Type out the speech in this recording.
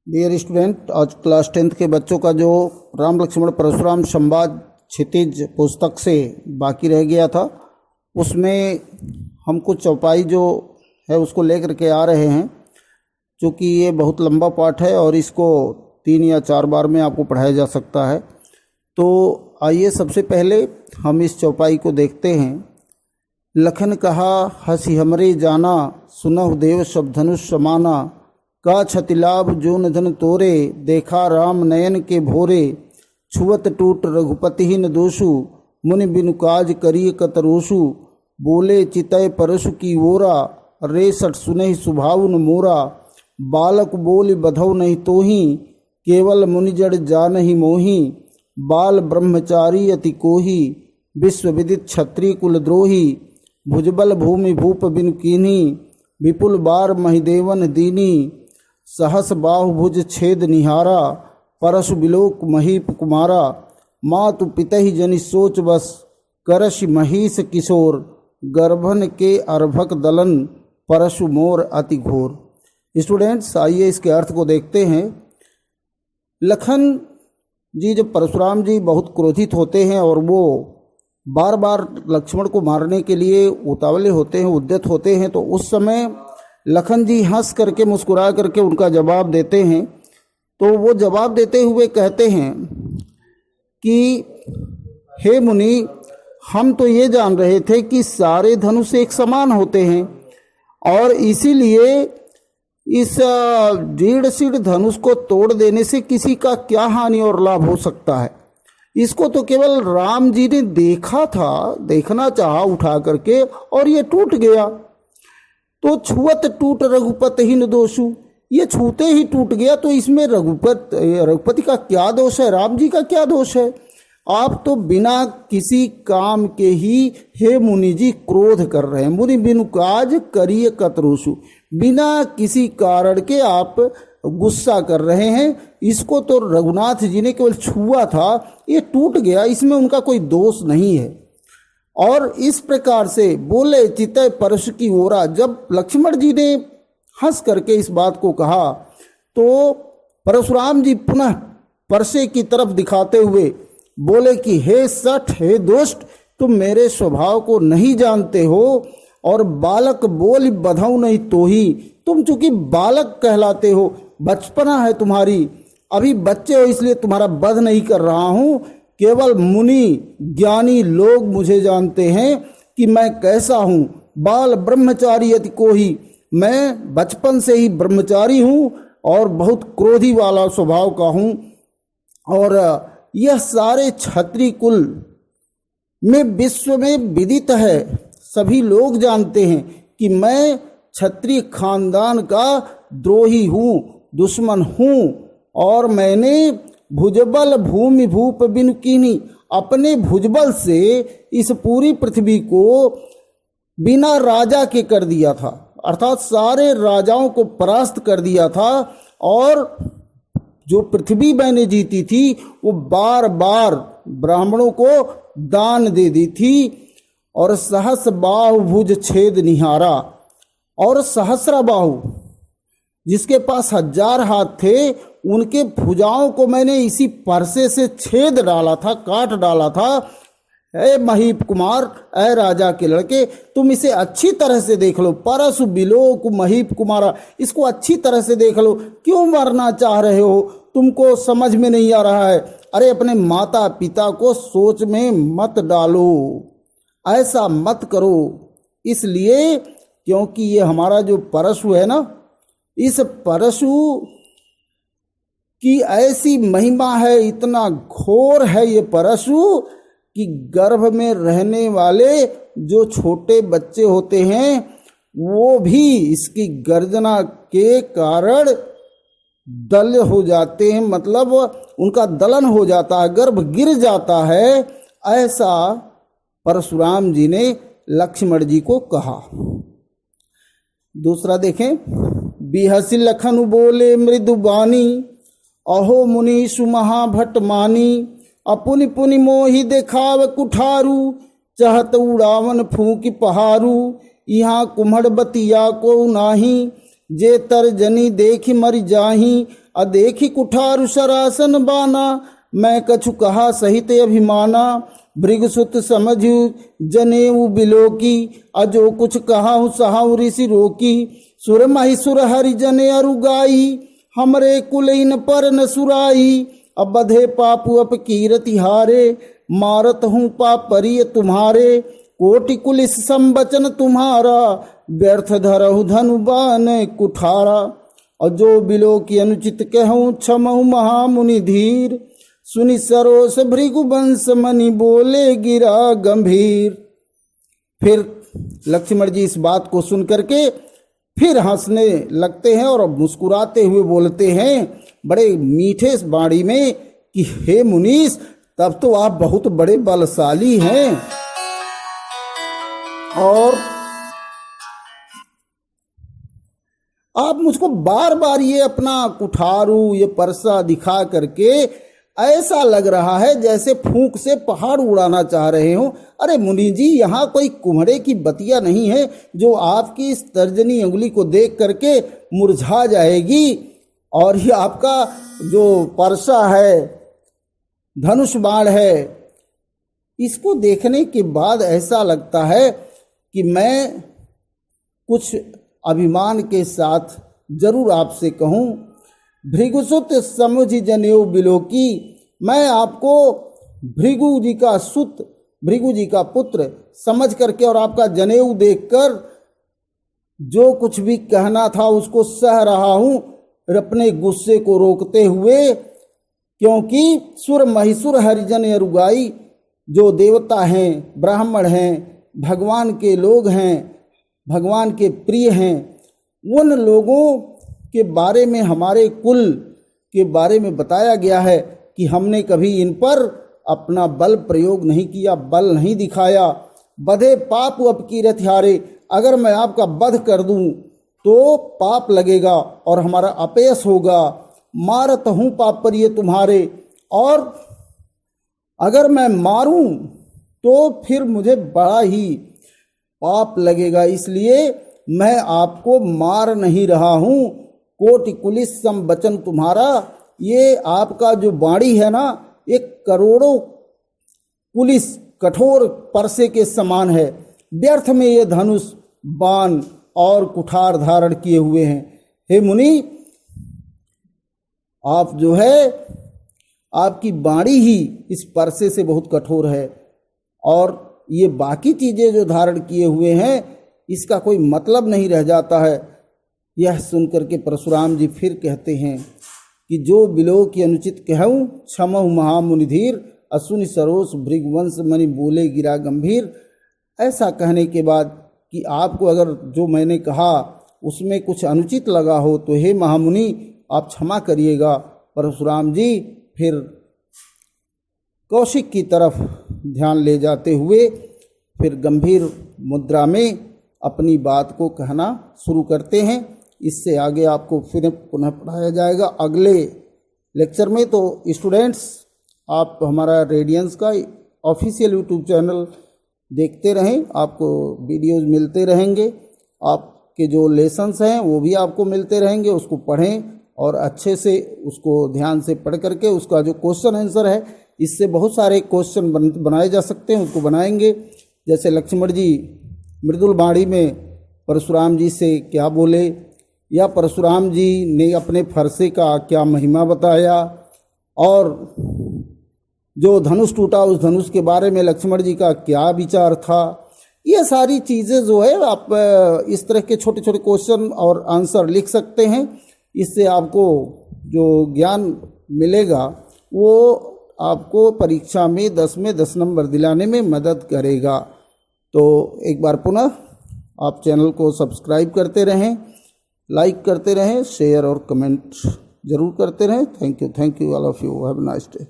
Dear student, आज class 10th के बच्चों का जो राम लक्ष्मण परशुराम संवाद क्षितिज पुस्तक से बाकी रह गया था, उसमें हम कुछ चौपाई जो है उसको लेकर के आ रहे हैं। चूँकि ये बहुत लंबा पाठ है और इसको 3 या 4 बार में आपको पढ़ाया जा सकता है, तो आइए सबसे पहले हम इस चौपाई को देखते हैं। लखन कहा हंसी हमरे जाना, सुनहु देव सब धनुष समाना। का छतिलाभ जो निधन तोरे, देखा राम नयन के भोरे। छुअत टूट रघुपति न दोषु, मुनि बिनु काज करिय कतरोषु। बोले चितय परशु की ओरा, रे सठ सुनहि सुभाव न मोरा। बालक बोल बधौ नहीं तोहि, केवल मुनिजड़ जानहि मोहि। बाल ब्रह्मचारी अति कोहि, विश्व विदित क्षत्रिय कुल द्रोही। भुजबल भूमि भूप बिनु कीन्ही, विपुल बार महिदेवन दीनी। सहस बाहुभुज छेद निहारा, परशु बिलोक महीप कुमारा। मातु पितहि जनि सोच बस, करश महीस किशोर। गर्भन के अर्भक दलन, परशु मोर अति घोर। स्टूडेंट्स, आइए इसके अर्थ को देखते हैं। लखन जी जब परशुराम जी बहुत क्रोधित होते हैं और वो बार बार लक्ष्मण को मारने के लिए उतावले होते हैं, उद्यत होते हैं, तो उस समय लखन जी हंस करके मुस्कुरा करके उनका जवाब देते हैं। तो वो जवाब देते हुए कहते हैं कि हे मुनि, हम तो ये जान रहे थे कि सारे धनुष एक समान होते हैं और इसीलिए इस जीर्ण शीर्ण धनुष को तोड़ देने से किसी का क्या हानि और लाभ हो सकता है। इसको तो केवल राम जी ने देखा था, देखना चाहा उठा करके, और ये टूट गया। तो छुअत टूट रघुपति ही न दोषु, ये छूते ही टूट गया, तो इसमें रघुपति का क्या दोष है, राम जी का क्या दोष है। आप तो बिना किसी काम के ही हे मुनि जी क्रोध कर रहे हैं। मुनि बिनु काज करिय कतरोषु, बिना किसी कारण के आप गुस्सा कर रहे हैं। इसको तो रघुनाथ जी ने केवल छुआ था, ये टूट गया, इसमें उनका कोई दोष नहीं है। और इस प्रकार से बोले चितय परशु की ओरा। जब लक्ष्मण जी ने हंस करके इस बात को कहा, तो परशुराम जी पुनः परसे की तरफ दिखाते हुए बोले कि हे सठ, हे दुष्ट, तुम मेरे स्वभाव को नहीं जानते हो और बालक बोल बधौ नहीं तोही। तुम चूंकि बालक कहलाते हो, बचपना है तुम्हारी, अभी बच्चे हो, इसलिए तुम्हारा वध नहीं कर रहा हूँ। केवल मुनि ज्ञानी लोग मुझे जानते हैं कि मैं कैसा हूँ। बाल ब्रह्मचारी अति कोही, मैं बचपन से ही ब्रह्मचारी हूँ और बहुत क्रोधी वाला स्वभाव का हूँ। और यह सारे क्षत्रिय कुल में विश्व में विदित है, सभी लोग जानते हैं कि मैं क्षत्रिय खानदान का द्रोही हूँ, दुश्मन हूँ। और मैंने भुजबल भूमि भूप बिनु कीन्ही, अपने भुजबल से इस पूरी पृथ्वी को बिना राजा के कर दिया था, अर्थात सारे राजाओं को परास्त कर दिया था। और जो पृथ्वी मैंने जीती थी वो बार बार ब्राह्मणों को दान दे दी थी। और सहस बाहु भुज छेद निहारा, और सहस्रा बाहु, जिसके पास 1000 हाथ थे, उनके भुजाओं को मैंने इसी परसे से छेद डाला था, काट डाला था। ऐ महीप कुमार, ऐ राजा के लड़के, तुम इसे अच्छी तरह से देख लो। परशु बिलोक महीप कुमारा, इसको अच्छी तरह से देख लो। क्यों मरना चाह रहे हो, तुमको समझ में नहीं आ रहा है। अरे अपने माता पिता को सोच में मत डालो, ऐसा मत करो। इसलिए क्योंकि ये हमारा जो परशु है ना, इस परशु की ऐसी महिमा है, इतना घोर है ये परशु कि गर्भ में रहने वाले जो छोटे बच्चे होते हैं वो भी इसकी गर्जना के कारण दल हो जाते हैं, मतलब उनका दलन हो जाता है, गर्भ गिर जाता है। ऐसा परशुराम जी ने लक्ष्मण जी को कहा। दूसरा देखें, बिहसी लखन बोले मृदु बानी, अहो मुनीषु महाभट मानी। अपुनि पुनि मोहि देखाव कुठारू, चहत उड़ावन फूंक पहारू। यहाँ कुम्हड़ बतिया को नाही, जे तर्जनी देखी मर जाही, अदेखी कुठारु सरासन बाना, मैं कछु कहा सहित अभिमाना, भृगुसुत समझु जनेऊ बिलोकी, अजो कुछ कहाहु सहाउ ऋषि रोकी, सुर महिसुर हरि जने अरुगाई, हमरे कुलइन पर न सुराई, अब बधे पापु अप कीरति हारे, मारत हूँ पाप परिय तुम्हारे, कोटि कुलिस संबचन तुम्हारा, व्यर्थ धरहु धनु बान कुठारा, और जो बिलो की अनुचित कहूँ क्षमहु महामुनि धीर, सुनि सरोस भृगुवंश मनि बोले गिरा गंभीर। फिर लक्ष्मण जी इस बात को सुन करके फिर हंसने लगते हैं और मुस्कुराते हुए बोलते हैं बड़े मीठे वाणी में कि हे मुनीश, तब तो आप बहुत बड़े बलशाली हैं और आप मुझको बार बार ये अपना कुठारू, ये परसा दिखा करके ऐसा लग रहा है जैसे फूंक से पहाड़ उड़ाना चाह रहे हो। अरे मुनि जी, यहाँ कोई कुम्हड़े की बतिया नहीं है जो आपकी इस तर्जनी उंगली को देख करके मुरझा जाएगी, और ये आपका जो परसा है, धनुष बाण है, इसको देखने के बाद ऐसा लगता है कि मैं कुछ अभिमान के साथ जरूर आपसे कहूँ, भृगुसुत समुझि जनेऊ बिलोकी, मैं आपको भृगु जी का सुत, भृगु जी का पुत्र समझ करके और आपका जनेऊ देखकर जो कुछ भी कहना था उसको सह रहा हूँ अपने गुस्से को रोकते हुए, क्योंकि सुर महिसुर हरिजन अरुगाई, जो देवता हैं, ब्राह्मण हैं, भगवान के लोग हैं, भगवान के प्रिय हैं, उन लोगों के बारे में, हमारे कुल के बारे में बताया गया है कि हमने कभी इन पर अपना बल प्रयोग नहीं किया, बल नहीं दिखाया। बधे पाप अपकीरत हारे, अगर मैं आपका वध कर दूं तो पाप लगेगा और हमारा अपयश होगा। मारत हूँ पाप पर ये तुम्हारे, और अगर मैं मारूं तो फिर मुझे बड़ा ही पाप लगेगा, इसलिए मैं आपको मार नहीं रहा हूँ। कोटि कुलिस सम बचन तुम्हारा, ये आपका जो वाणी है ना, एक करोड़ों पुलिस कठोर परसे के समान है। व्यर्थ में ये धनुष बाण और कुठार धारण किए हुए हैं। हे मुनि, आप जो है, आपकी वाणी ही इस परसे से बहुत कठोर है, और ये बाकी चीजें जो धारण किए हुए हैं इसका कोई मतलब नहीं रह जाता है। यह सुनकर के परशुराम जी फिर कहते हैं कि जो बिलो की अनुचित कहूँ क्षमहु महामुनिधीर, असुनि सरोस भृगुवंश मनि बोले गिरा गंभीर। ऐसा कहने के बाद कि आपको अगर जो मैंने कहा उसमें कुछ अनुचित लगा हो तो हे महामुनि आप क्षमा करिएगा। परशुराम जी फिर कौशिक की तरफ ध्यान ले जाते हुए फिर गंभीर मुद्रा में अपनी बात को कहना शुरू करते हैं। इससे आगे आपको फिर पुनः पढ़ाया जाएगा अगले लेक्चर में। तो स्टूडेंट्स, आप हमारा रेडियंस का ऑफिशियल यूट्यूब चैनल देखते रहें, आपको वीडियोस मिलते रहेंगे, आपके जो लेसन्स हैं वो भी आपको मिलते रहेंगे। उसको पढ़ें और अच्छे से उसको ध्यान से पढ़ करके उसका जो क्वेश्चन आंसर है, इससे बहुत सारे क्वेश्चन बनाए जा सकते हैं, उसको बनाएंगे। जैसे लक्ष्मण जी मृदुल वाणी में परशुराम जी से क्या बोले, या परशुराम जी ने अपने फरसे का क्या महिमा बताया, और जो धनुष टूटा उस धनुष के बारे में लक्ष्मण जी का क्या विचार था। ये सारी चीज़ें जो है आप इस तरह के छोटे छोटे क्वेश्चन और आंसर लिख सकते हैं। इससे आपको जो ज्ञान मिलेगा वो आपको परीक्षा में 10 में 10 नंबर दिलाने में मदद करेगा। तो एक बार पुनः आप चैनल को सब्सक्राइब करते रहें, लाइक करते रहें, शेयर और कमेंट जरूर करते रहें। Thank you all of you, have a nice day.